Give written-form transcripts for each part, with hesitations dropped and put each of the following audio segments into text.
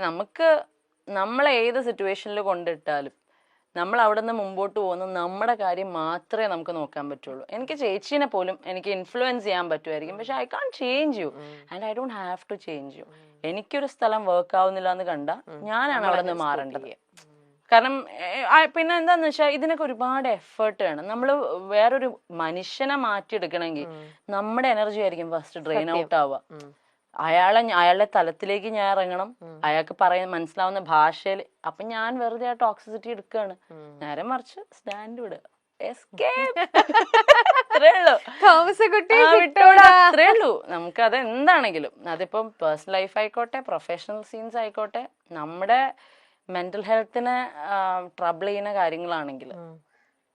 നമുക്ക് നമ്മളെ ഏത് സിറ്റുവേഷനിൽ കൊണ്ടിട്ടാലും നമ്മൾ അവിടെ നിന്ന് മുമ്പോട്ട് പോകുന്ന നമ്മുടെ കാര്യം മാത്രമേ നമുക്ക് നോക്കാൻ പറ്റുള്ളൂ. എനിക്ക് ചേച്ചീനെ പോലും എനിക്ക് ഇൻഫ്ലുവൻസ് ചെയ്യാൻ പറ്റുമായിരിക്കും, പക്ഷെ I can change you and I don't have to change you. എനിക്കൊരു സ്ഥലം വർക്ക് ആവുന്നില്ല എന്ന് കണ്ട ഞാനാണ് അവിടെ നിന്ന് മാറേണ്ടത്. കാരണം പിന്നെ എന്താന്ന് വെച്ചാൽ ഇതിനൊക്കെ ഒരുപാട് എഫേർട്ട് വേണം. നമ്മൾ വേറൊരു മനുഷ്യനെ മാറ്റിയെടുക്കണമെങ്കിൽ നമ്മുടെ എനർജി ആയിരിക്കും ഫസ്റ്റ് ഡ്രെയിൻ ഔട്ട് ആവുക. അയാളുടെ തലത്തിലേക്ക് ഞാൻ ഇറങ്ങണം, അയാൾക്ക് പറയാൻ മനസ്സിലാവുന്ന ഭാഷയിൽ. അപ്പൊ ഞാൻ വെറുതെ ആ ടോക്സിസിറ്റി എടുക്കുകയാണ്. നേരെ മറിച്ച് സ്റ്റാൻഡ് വിടുക, അത്രേ ഉള്ളൂ. നമുക്ക് അത് എന്താണെങ്കിലും, അതിപ്പം പേഴ്സണൽ ലൈഫ് ആയിക്കോട്ടെ പ്രൊഫഷണൽ സീൻസ് ആയിക്കോട്ടെ, നമ്മുടെ മെന്റൽ ഹെൽത്തിനെ ട്രബിൾ ചെയ്യുന്ന കാര്യങ്ങളാണെങ്കിൽ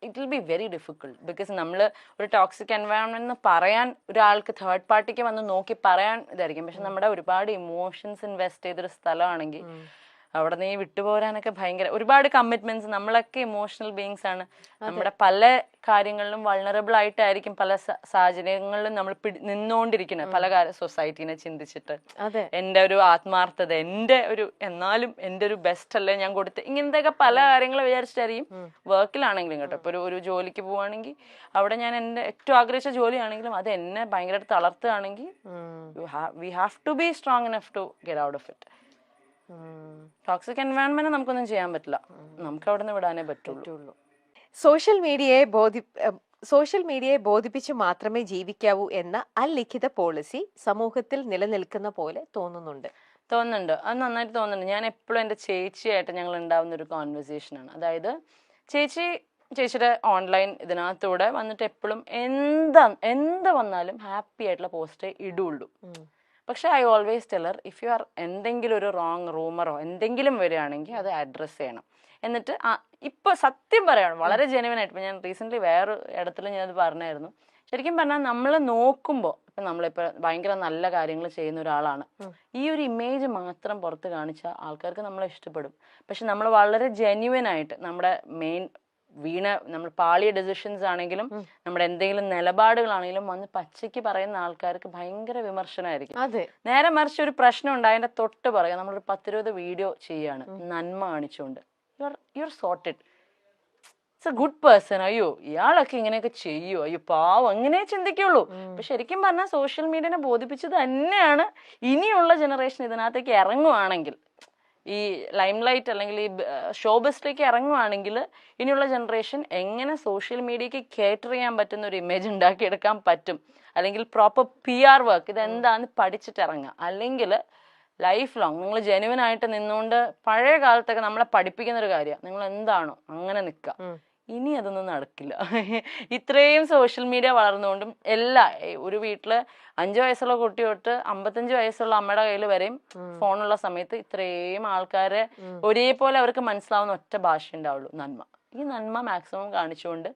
it will be very difficult. Because നമ്മൾ ഒരു ടോക്സിക് എൻവയോൺമെന്റ് എന്ന് പറയാൻ ഒരാൾക്ക് തേർഡ് പാർട്ടിക്ക് വന്ന് നോക്കി പറയാൻ ഇതായിരിക്കും, പക്ഷെ നമ്മുടെ ഒരുപാട് ഇമോഷൻസ് ഇൻവെസ്റ്റ് ചെയ്തൊരു സ്ഥലമാണെങ്കിൽ അവിടെ നിന്ന് ഈ വിട്ടുപോരാനൊക്കെ ഭയങ്കര ഒരുപാട് കമ്മിറ്റ്മെന്റ്സ്. നമ്മളൊക്കെ ഇമോഷണൽ ബീയിങ്സ് ആണ്. നമ്മുടെ പല കാര്യങ്ങളിലും വൾണറബിൾ ആയിട്ടായിരിക്കും പല സാഹചര്യങ്ങളിലും നമ്മൾ നിന്നുകൊണ്ടിരിക്കുന്നത്. പല സൊസൈറ്റീനെ ചിന്തിച്ചിട്ട് എന്റെ ഒരു ആത്മാർത്ഥത, എന്റെ ഒരു എന്നാലും എന്റെ ഒരു ബെസ്റ്റ് അല്ലേ ഞാൻ കൊടുത്ത്, ഇങ്ങനത്തെയൊക്കെ പല കാര്യങ്ങൾ വിചാരിച്ചിട്ടായിരിക്കും വർക്കിലാണെങ്കിലും കേട്ടോ. ഇപ്പൊ ഒരു ജോലിക്ക് പോവാണെങ്കിൽ അവിടെ ഞാൻ എന്റെ ഏറ്റവും ആഗ്രഹിച്ച ജോലിയാണെങ്കിലും അത് എന്നെ ഭയങ്കരമായിട്ട് തളർത്തുകയാണെങ്കിൽ we have to be strong enough to get out of it. Toxic environment നമുക്കൊന്നും ചെയ്യാൻ പറ്റില്ല, നമുക്ക് അവിടെ നിന്ന് വിടാനേ പറ്റുള്ളൂ. സോഷ്യൽ മീഡിയയെ ബോധിപ്പിച്ച് മാത്രമേ ജീവിക്കാവൂ എന്ന അലിഖിത പോളിസി സമൂഹത്തിൽ നിലനിൽക്കുന്ന പോലെ തോന്നുന്നുണ്ട്. അത് നന്നായിട്ട് തോന്നുന്നുണ്ട്. ഞാൻ എപ്പോഴും എൻ്റെ ചേച്ചിയായിട്ട് ഞങ്ങൾ ഉണ്ടാവുന്ന ഒരു കോൺവെർസേഷനാണ്. അതായത് ചേച്ചിയുടെ ഓൺലൈൻ ഇതിനകത്തൂടെ വന്നിട്ട് എപ്പോഴും എന്ത് വന്നാലും ഹാപ്പി ആയിട്ടുള്ള പോസ്റ്റേ ഇടുള്ളൂ. പക്ഷെ I always tell her, if you are എന്തെങ്കിലും ഒരു റോങ് റൂമറോ എന്തെങ്കിലും വരികയാണെങ്കിൽ അത് അഡ്രസ്സ് ചെയ്യണം. എന്നിട്ട് ഇപ്പൊ സത്യം പറയണം, വളരെ ജെനുവിൻ ആയിട്ട്. ഇപ്പൊ ഞാൻ റീസെന്റ് വേറെ ഇടത്തിൽ ഞാനത് പറഞ്ഞായിരുന്നു. ശരിക്കും പറഞ്ഞാൽ നമ്മൾ നോക്കുമ്പോൾ ഇപ്പൊ നമ്മളിപ്പോ ഭയങ്കര നല്ല കാര്യങ്ങൾ ചെയ്യുന്ന ഒരാളാണ്, ഈ ഒരു ഇമേജ് മാത്രം പുറത്ത് കാണിച്ചാൽ ആൾക്കാർക്ക് നമ്മളെ ഇഷ്ടപ്പെടും. പക്ഷെ നമ്മൾ വളരെ ജെന്യുവൻ ആയിട്ട് നമ്മുടെ നമ്മൾ പാളിയ ഡെസിഷൻസ് ആണെങ്കിലും നമ്മുടെ എന്തെങ്കിലും നിലപാടുകളാണെങ്കിലും വന്ന് പച്ചയ്ക്ക് പറയുന്ന ആൾക്കാർക്ക് ഭയങ്കര വിമർശനമായിരിക്കും. നേരെ മറിച്ച് ഒരു പ്രശ്നം ഉണ്ടായതിന്റെ തൊട്ട് പറയാം, നമ്മളൊരു 10-20 വീഡിയോ ചെയ്യാണ് നന്മ കാണിച്ചുകൊണ്ട്, you are sorted, it's A good person, അയ്യോ ഇയാളൊക്കെ ഇങ്ങനെയൊക്കെ ചെയ്യോ, അയ്യോ പാവം, അങ്ങനെ ചിന്തിക്കുള്ളൂ. അപ്പൊ ശരിക്കും പറഞ്ഞാൽ സോഷ്യൽ മീഡിയനെ ബോധിപ്പിച്ചത് തന്നെയാണ് ഇനിയുള്ള ജനറേഷൻ ഇതിനകത്തേക്ക് ഇറങ്ങുവാണെങ്കിൽ, ഈ ലൈം ലൈറ്റ് അല്ലെങ്കിൽ ഈ ഷോബസിലേക്ക് ഇറങ്ങുവാണെങ്കിൽ ഇനിയുള്ള ജനറേഷൻ എങ്ങനെ സോഷ്യൽ മീഡിയക്ക് കേറ്റർ ചെയ്യാൻ പറ്റുന്ന ഒരു ഇമേജ് ഉണ്ടാക്കിയെടുക്കാൻ പറ്റും, അല്ലെങ്കിൽ പ്രോപ്പർ PR വർക്ക് ഇതെന്താന്ന് പഠിച്ചിട്ട് ഇറങ്ങുക. അല്ലെങ്കിൽ ലൈഫ് ലോങ് നിങ്ങൾ ജെനുവിൻ ആയിട്ട് നിന്നുകൊണ്ട്, പഴയ കാലത്തൊക്കെ നമ്മളെ പഠിപ്പിക്കുന്ന ഒരു കാര്യമാണ് നിങ്ങൾ എന്താണോ അങ്ങനെ നിൽക്കുക. ഇനി അതൊന്നും നടക്കില്ല. ഇത്രയും സോഷ്യൽ മീഡിയ വളർന്നുകൊണ്ടും ഒരു വീട്ടില് 5 വയസ്സുള്ള കുട്ടി തൊട്ട് 55 വയസ്സുള്ള അമ്മയുടെ കയ്യിൽ വരെയും ഫോണുള്ള സമയത്ത് ഇത്രയും ആൾക്കാരെ ഒരേപോലെ അവർക്ക് മനസ്സിലാവുന്ന ഒറ്റ ഭാഷ ഉണ്ടാവുള്ളൂ, നന്മ. ഈ നന്മ മാക്സിമം കാണിച്ചുകൊണ്ട്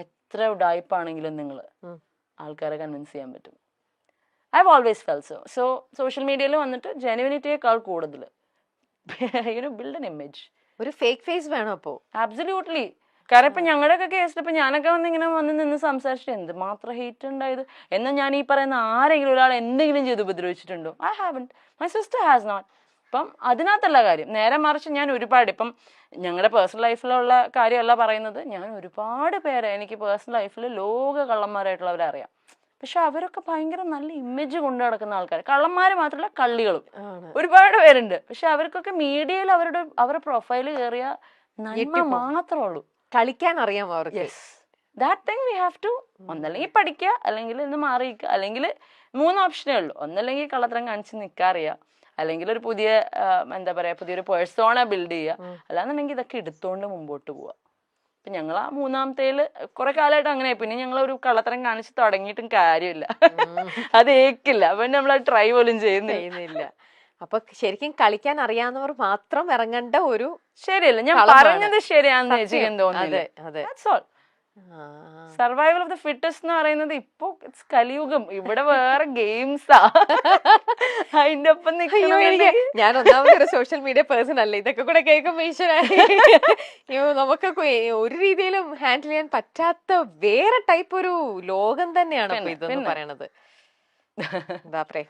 എത്ര ഉഡായിപ്പാണെങ്കിലും നിങ്ങൾ ആൾക്കാരെ കൺവിൻസ് ചെയ്യാൻ പറ്റും. I have always felt so social മീഡിയയിൽ വന്നിട്ട് ജെനുവിനിറ്റിയേക്കാൾ കൂടുതൽ ബിൽഡ് എൻ ഇമേജ്, ഒരു ഫേക്ക് ഫേസ് വേണം. അപ്പോ അബ്സല്യൂട്ട്ലി. കാരണം ഇപ്പൊ ഞങ്ങളുടെയൊക്കെ കേസിൽ ഇപ്പൊ ഞാനൊക്കെ ഇങ്ങനെ വന്ന് നിന്ന് സംസാരിച്ചിട്ട് എന്ത് മാത്രം ഹേറ്റ് ഉണ്ടായത്. എന്നാൽ ഞാൻ ഈ പറയുന്ന ആരെങ്കിലും ഒരാൾ എന്തെങ്കിലും ചെയ്ത് ഉപദ്രവിച്ചിട്ടുണ്ടോ? I haven't, my sister has not. അപ്പം അതിനകത്തുള്ള കാര്യം. നേരെ മറിച്ച് ഞാൻ ഒരുപാട്, ഇപ്പം ഞങ്ങളുടെ പേഴ്സണൽ ലൈഫിലുള്ള കാര്യമല്ല പറയുന്നത്, ഞാൻ ഒരുപാട് പേരെ എനിക്ക് പേഴ്സണൽ ലൈഫിൽ ലോക കള്ളന്മാരായിട്ടുള്ളവരെ അറിയാം. പക്ഷെ അവരൊക്കെ ഭയങ്കര നല്ല ഇമേജ് കൊണ്ടു നടക്കുന്ന ആൾക്കാർ, കള്ളന്മാര് മാത്രമല്ല കള്ളികളും ഒരുപാട് പേരുണ്ട്. പക്ഷെ അവർക്കൊക്കെ മീഡിയയിൽ അവരുടെ പ്രൊഫൈല് കയറിയ നന്മ മാത്രമേ ഉള്ളൂ. കളിക്കാൻ അറിയാം അവർക്ക്. That thing we have to, ഒന്നല്ലെങ്കിൽ പഠിക്കുക, അല്ലെങ്കിൽ ഇന്ന് മാറിയിക്കുക, അല്ലെങ്കിൽ 3 ഓപ്ഷനേ ഉള്ളൂ. ഒന്നല്ലെങ്കിൽ കള്ളത്തരം കാണിച്ച് നിൽക്കാറിയാം, അല്ലെങ്കിൽ ഒരു പുതിയൊരു പേഴ്സോണ ബിൽഡ് ചെയ്യുക, അല്ലാന്നുണ്ടെങ്കിൽ ഇതൊക്കെ എടുത്തോണ്ട് മുമ്പോട്ട് പോവുക. അപ്പൊ ഞങ്ങൾ ആ 3ാമത്തേല് കുറെ കാലമായിട്ട് അങ്ങനെ. പിന്നെ ഞങ്ങൾ ഒരു കള്ളത്തരം കാണിച്ച് തുടങ്ങിയിട്ടും കാര്യമില്ല, അത് ഏക്കില്ല. അപ്പൊ നമ്മൾ ട്രൈ പോലും ചെയ്യുന്നില്ല. അപ്പൊ ശരിക്കും കളിക്കാൻ അറിയാവുന്നവർ മാത്രം ഇറങ്ങേണ്ട ഒരു, ശരിയല്ല ഞാൻ പറഞ്ഞത് ശരിയാണെന്ന് ചേച്ചിക്ക് തോന്നുന്നു. സർവൈവൽ ഓഫ് ദ ഫിറ്റസ്റ്റ് എന്ന് പറയുന്നത് ഇപ്പൊ കലിയുഗം, ഇവിടെ വേറെ ഗെയിംസാ അതിന്റെ ഒപ്പം. ഞാൻ ഒന്നാമതൊരു സോഷ്യൽ മീഡിയ പേഴ്സൺ അല്ല, ഇതൊക്കെ കൂടെ കേൾക്കുമ്പോ ഈശ്വരായി നമുക്കൊക്കെ ഒരു രീതിയിലും ഹാൻഡിൽ ചെയ്യാൻ പറ്റാത്ത വേറെ ടൈപ്പ് ഒരു ലോകം തന്നെയാണ് ഇതെന്ന് പറയണത്. ബാപ്രേ.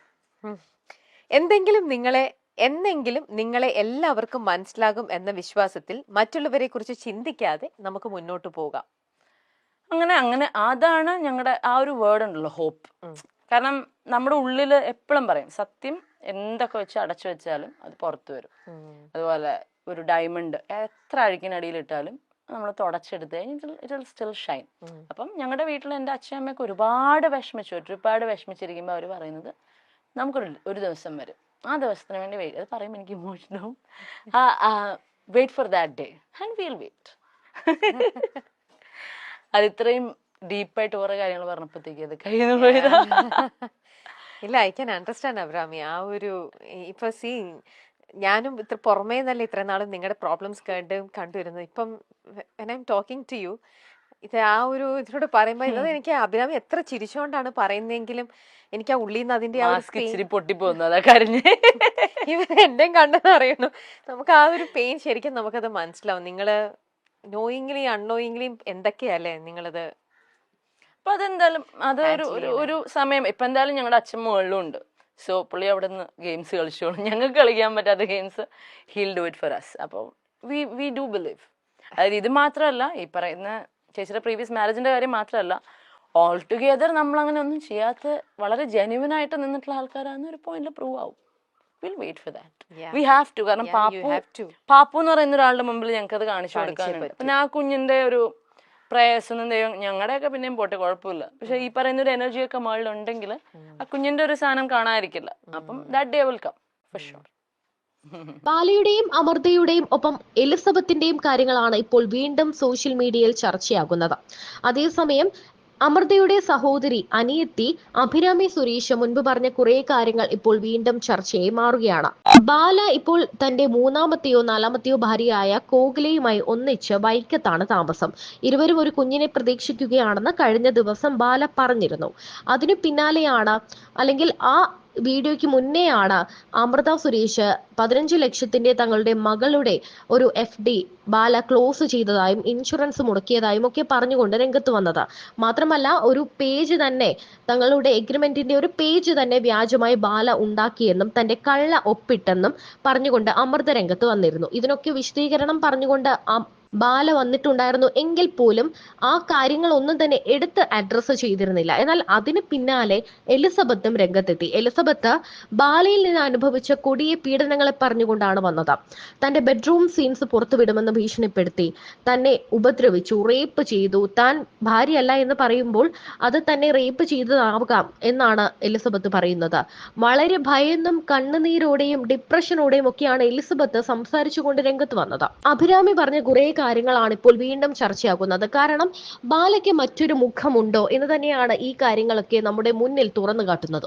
എന്തെങ്കിലും നിങ്ങളെ എന്നെങ്കിലും നിങ്ങളെ എല്ലാവർക്കും മനസ്സിലാകും എന്ന വിശ്വാസത്തിൽ മറ്റുള്ളവരെ കുറിച്ച് ചിന്തിക്കാതെ നമുക്ക് മുന്നോട്ട് പോകാം. അങ്ങനെ അതാണ് ഞങ്ങളുടെ ആ ഒരു വേർഡ് ഉണ്ടല്ലോ, ഹോപ്പ്. കാരണം നമ്മുടെ ഉള്ളിൽ എപ്പോഴും പറയും സത്യം എന്തൊക്കെ വെച്ച് അടച്ചു വെച്ചാലും അത് പുറത്തു വരും. അതുപോലെ ഒരു ഡയമണ്ട് എത്ര അഴുക്കിനടിയിലിട്ടാലും നമ്മൾ തുടച്ചെടുത്ത് കഴിഞ്ഞാൽ ഇറ്റ് വിൽ സ്റ്റിൽ ഷൈൻ. അപ്പം ഞങ്ങളുടെ വീട്ടിൽ എൻ്റെ അച്ഛനമ്മയൊക്കെ ഒരുപാട് വിഷമിച്ചിരിക്കുമ്പോൾ അവർ പറയുന്നത് നമുക്കൊരു ദിവസം വരും, ആ ദിവസത്തിന് വേണ്ടി വെയിറ്റ്. അത് പറയുമ്പോൾ എനിക്ക് ഇമോഷനാവും. Wait for that day and will wait. അത് ഇത്രയും ഡീപ്പായിട്ട് കുറെ കാര്യങ്ങൾ പറഞ്ഞപ്പോഴത്തേക്ക് അത് കയ്യിൽ നിന്ന് പോയതാ. ഇല്ല, ഐ ക്യാൻ അണ്ടർസ്റ്റാൻഡ് അബ്രാമി. ആ ഒരു ഇപ്പൊ ഞാനും ഇത്ര പുറമേ നല്ല ഇത്ര നാളും നിങ്ങളുടെ പ്രോബ്ലംസ് കണ്ടുവരുന്നത്. ഇപ്പം when I'm talking to you, ഇത് ആ ഒരു ഇതിനോട് പറയുമ്പോ ഇത് എനിക്ക് അഭിരാമി എത്ര ചിരിച്ചോണ്ടാണ് പറയുന്നെങ്കിലും എനിക്ക് ആ ഉള്ളിൽ നിന്ന് അതിന്റെ പൊട്ടിപ്പോകുന്നു കരഞ്ഞ് ഇവർ എന്റെ കണ്ടെന്ന് അറിയണു. നമുക്ക് ആ ഒരു പെയിൻ ശരിക്കും നമുക്കത് മനസ്സിലാവും. നിങ്ങള് നോയിങ്ലി അൺനോയിങ്ലി എന്തൊക്കെയല്ലേ നിങ്ങളത്. അപ്പൊ അതെന്തായാലും അത് ഒരു സമയം. ഇപ്പൊ എന്തായാലും ഞങ്ങളുടെ അച്ഛൻ മുകളിലും ഉണ്ട്. സോ പുള്ളി അവിടെ നിന്ന് ഗെയിംസ് കളിച്ചോളും. ഞങ്ങൾക്ക് കളിക്കാൻ പറ്റാത്ത games he'll do it for us. അപ്പോൾ വി ഡു ബിലീവ്. അതായത് ഇത് മാത്രമല്ല, ഈ പറയുന്ന ചേച്ചിയുടെ പ്രീവിയസ് മാരേജിന്റെ കാര്യം മാത്രമല്ല, ഓൾ ടുഗെദർ നമ്മൾ അങ്ങനെ ഒന്നും ചെയ്യാത്ത വളരെ ജെന്യുവൻ ആയിട്ട് നിന്നിട്ടുള്ള ആൾക്കാരാണെന്ന് ഒരു പോയിന്റിൽ പ്രൂവ് ആവും. Will wait for that. We have to. കാരണം പാപ്പു എന്ന് പറയുന്ന ഒരാളുടെ മുമ്പിൽ ഞങ്ങൾക്ക് അത് കാണിച്ചു കൊടുക്കാനുണ്ട്. പിന്നെ ആ കുഞ്ഞിന്റെ ഒരു പ്രയാസമൊന്നും ദൈവം ഞങ്ങളുടെയൊക്കെ പിന്നെയും പോട്ടെ, കുഴപ്പമില്ല. പക്ഷെ ഈ പറയുന്ന ഒരു എനർജിയൊക്കെ മുകളിലുണ്ടെങ്കിൽ ആ കുഞ്ഞിന്റെ ഒരു സാധനം കാണാതിരിക്കില്ല. അപ്പം that day will come for sure. ബാലയുടെയും അമൃതയുടെയും ഒപ്പം എലിസബത്തിന്റെയും കാര്യങ്ങളാണ് ഇപ്പോൾ വീണ്ടും സോഷ്യൽ മീഡിയയിൽ ചർച്ചയാകുന്നത്. അതേസമയം അമൃതയുടെ സഹോദരി അനിയത്തി അഭിരാമി സുരേഷ് മുൻപ് പറഞ്ഞ കുറെ കാര്യങ്ങൾ ഇപ്പോൾ വീണ്ടും ചർച്ചയായി മാറുകയാണ്. ബാല ഇപ്പോൾ തന്റെ മൂന്നാമത്തെയോ നാലാമത്തെയോ ഭാര്യയായ കോകിലയുമായി ഒന്നിച്ച് വൈക്കത്താണ് താമസം. ഇരുവരും ഒരു കുഞ്ഞിനെ പ്രതീക്ഷിക്കുകയാണെന്ന് കഴിഞ്ഞ ദിവസം ബാല പറഞ്ഞിരുന്നു. അതിനു പിന്നാലെയാണ്, അല്ലെങ്കിൽ ആ വീഡിയോയ്ക്ക് മുന്നെയാണ് അമൃത സുരേഷ് 15 ലക്ഷത്തിന്റെ തങ്ങളുടെ മകളുടെ ഒരു FD ബാല ക്ലോസ് ചെയ്തതായും ഇൻഷുറൻസ് മുടക്കിയതായും ഒക്കെ പറഞ്ഞുകൊണ്ട് രംഗത്ത് വന്നത്. മാത്രമല്ല, ഒരു പേജ് തന്നെ, തങ്ങളുടെ എഗ്രിമെന്റിന്റെ ഒരു പേജ് തന്നെ വ്യാജമായി ബാല ഉണ്ടാക്കിയെന്നും തന്റെ കള്ള ഒപ്പിട്ടെന്നും പറഞ്ഞുകൊണ്ട് അമൃത രംഗത്ത് വന്നിരുന്നു. ഇതിനൊക്കെ വിശദീകരണം പറഞ്ഞുകൊണ്ട് ബാല വന്നിട്ടുണ്ടായിരുന്നു. എങ്കിൽ പോലും ആ കാര്യങ്ങൾ ഒന്നും തന്നെ എടുത്ത് അഡ്രസ്സ് ചെയ്തിരുന്നില്ല. എന്നാൽ അതിന് പിന്നാലെ എലിസബത്തും രംഗത്തെത്തി. എലിസബത്ത് ബാലയിൽ നിന്ന് അനുഭവിച്ച കൊടിയ പീഡനങ്ങളെ പറഞ്ഞുകൊണ്ടാണ് വന്നത്. തന്റെ ബെഡ്റൂം സീൻസ് പുറത്തുവിടുമെന്ന് ഭീഷണിപ്പെടുത്തി, തന്നെ ഉപദ്രവിച്ചു, റേപ്പ് ചെയ്തു. താൻ ഭാര്യയല്ല എന്ന് പറയുമ്പോൾ അത് തന്നെ റേപ്പ് ചെയ്തതാകാം എന്നാണ് എലിസബത്ത് പറയുന്നത്. വളരെ ഭയന്നും കണ്ണുനീരോടെയും ഡിപ്രഷനോടെയും ഒക്കെയാണ് എലിസബത്ത് സംസാരിച്ചുകൊണ്ട് രംഗത്ത് വന്നത്. അഭിരാമി പറഞ്ഞ കുറെ കാര്യങ്ങളാണ് ഇപ്പോൾ വീണ്ടും ചർച്ചയാകുന്നത്. കാരണം ബാലയ്ക്ക് മറ്റൊരു മുഖമുണ്ടോ എന്ന് തന്നെയാണ് ഈ കാര്യങ്ങളൊക്കെ നമ്മുടെ മുന്നിൽ തുറന്നു കാട്ടുന്നത്.